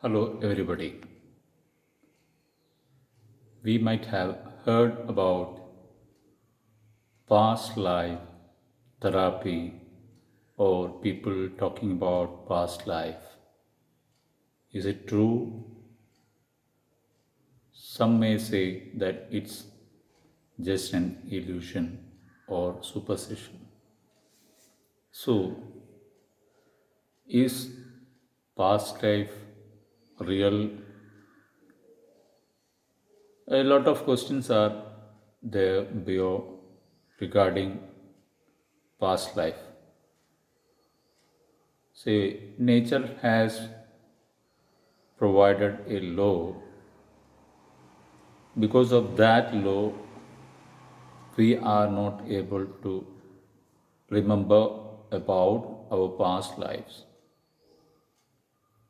Hello, everybody. We might have heard about past life therapy or people talking about past life. Is it true? Some may say that it's just an illusion or superstition. So, is past life real? A lot of questions are there below regarding past life. Say, nature has provided a law. Because of that law, we are not able to remember about our past lives.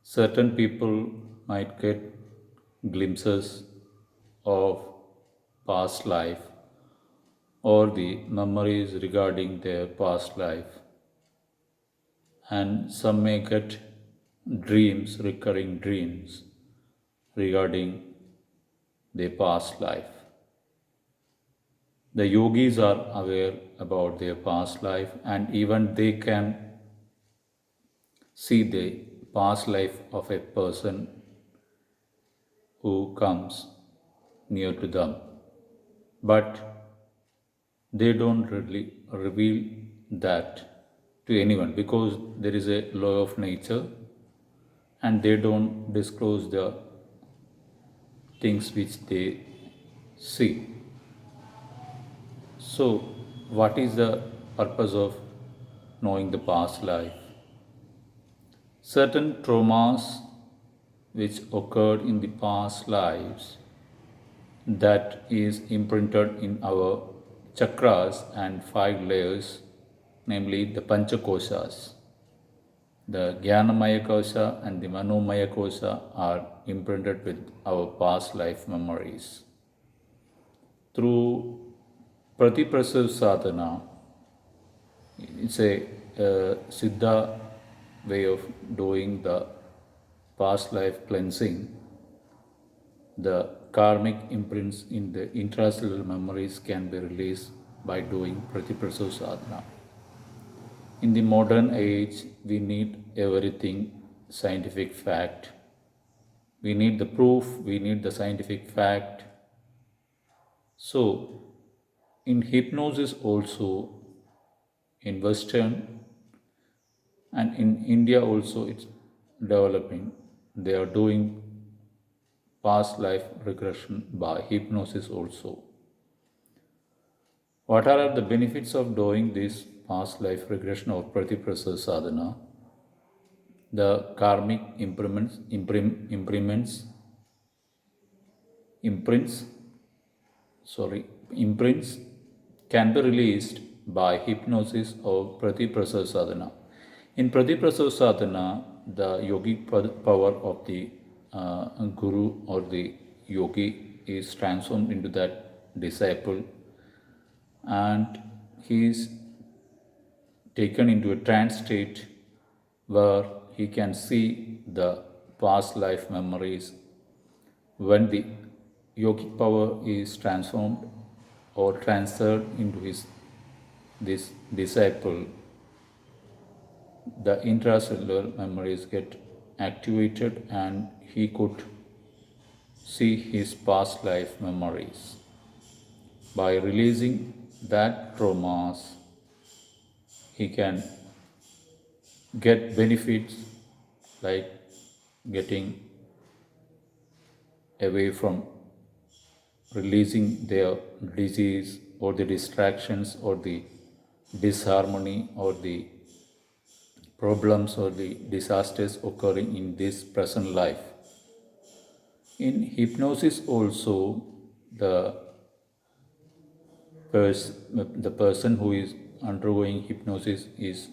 Certain people might get glimpses of past life or the memories regarding their past life, and some may get dreams, recurring dreams regarding their past life. The yogis are aware about their past life, and even they can see the past life of a person who comes near to them. But they don't really reveal that to anyone because there is a law of nature and they don't disclose the things which they see. So, what is the purpose of knowing the past life? Certain traumas which occurred in the past lives that is imprinted in our chakras and five layers, namely the Panchakoshas. The Jnanamaya Kosha and the Manomaya Kosha are imprinted with our past life memories. Through Pratiprasav Sadhana, it's a Siddha way of doing the past life cleansing. The karmic imprints in the intracellular memories can be released by doing Pratiprasav Sadhana. In the modern age, we need everything scientific fact. We need the proof, we need the scientific fact. So, in hypnosis, also in Western and in India, also it's developing. They are doing past life regression by hypnosis also. What are the benefits of doing this past life regression or Pratiprasa sadhana? The karmic imprints, imprints can be released by hypnosis or Pratiprasa sadhana. In Pratiprasa sadhana, the yogic power of the guru or the yogi is transformed into that disciple, and he is taken into a trance state where he can see the past life memories. When the yogic power is transformed or transferred into this disciple, the intracellular memories get activated and he could see his past life memories. By releasing that traumas, he can get benefits like getting away from releasing their disease or the distractions or the disharmony or the problems or the disasters occurring in this present life. In hypnosis also, the the person who is undergoing hypnosis is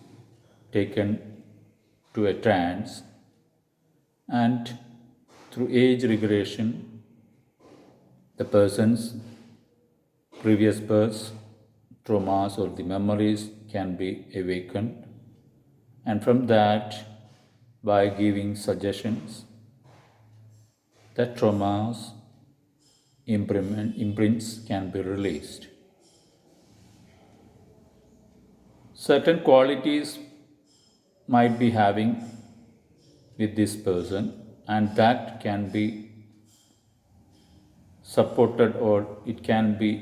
taken to a trance, and through age regression the person's previous births, traumas or the memories can be awakened, and from that, by giving suggestions that traumas imprints can be released. Certain qualities might be having with this person, and that can be supported or it can be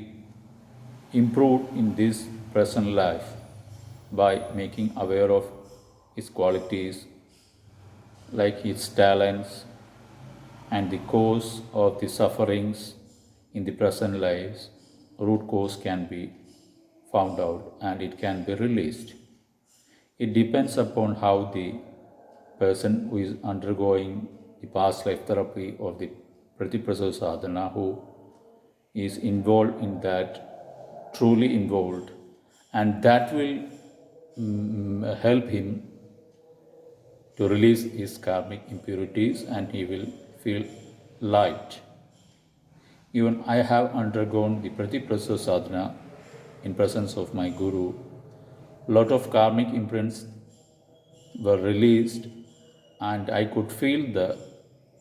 improved in this present life by making aware of his qualities, like his talents, and the cause of the sufferings in the present lives. Root cause can be found out and it can be released. It depends upon how the person who is undergoing the past life therapy or the Pratiprasad sadhana, who is involved in that, truly involved, and that will help him to release his karmic impurities and he will feel light. Even I have undergone the Pratiprasad sadhana in presence of my guru. Lot of karmic imprints were released and I could feel the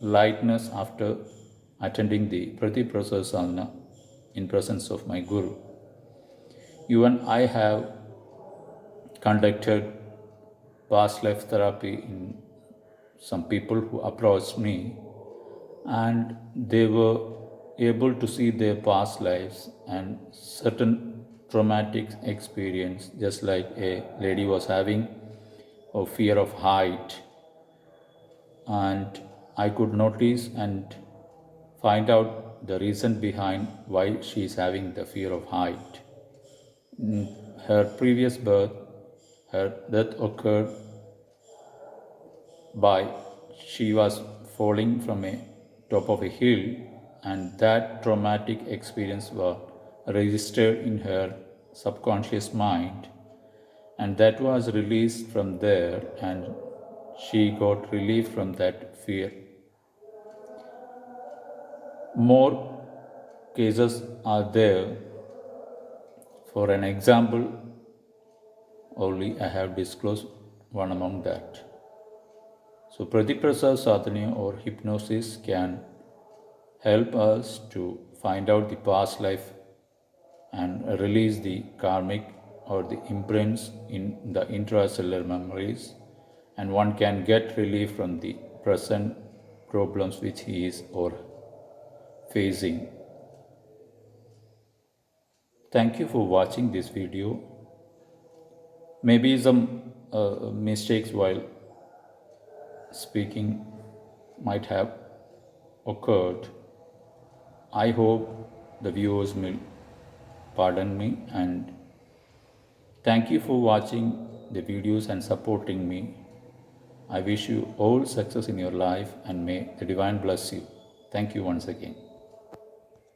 lightness after attending the Pratiprasad sadhana in presence of my guru. Even I have conducted past life therapy in some people who approached me, and they were able to see their past lives and certain traumatic experience, just like a lady was having a fear of height, and I could notice and find out the reason behind why she is having the fear of height. In her previous birth, her death occurred by she was falling from a top of a hill, and that traumatic experience was registered in her subconscious mind, and that was released from there, and she got relief from that fear. More cases are there. For an example only, I have disclosed one among that. So Pratiprasad sadhana or hypnosis can help us to find out the past life and release the karmic or the imprints in the intracellular memories, and one can get relief from the present problems which he is or facing. Thank you for watching this video. Maybe some mistakes while speaking might have occurred. I hope the viewers will pardon me, and thank you for watching the videos and supporting me. I wish you all success in your life and may the divine bless you. Thank you once again.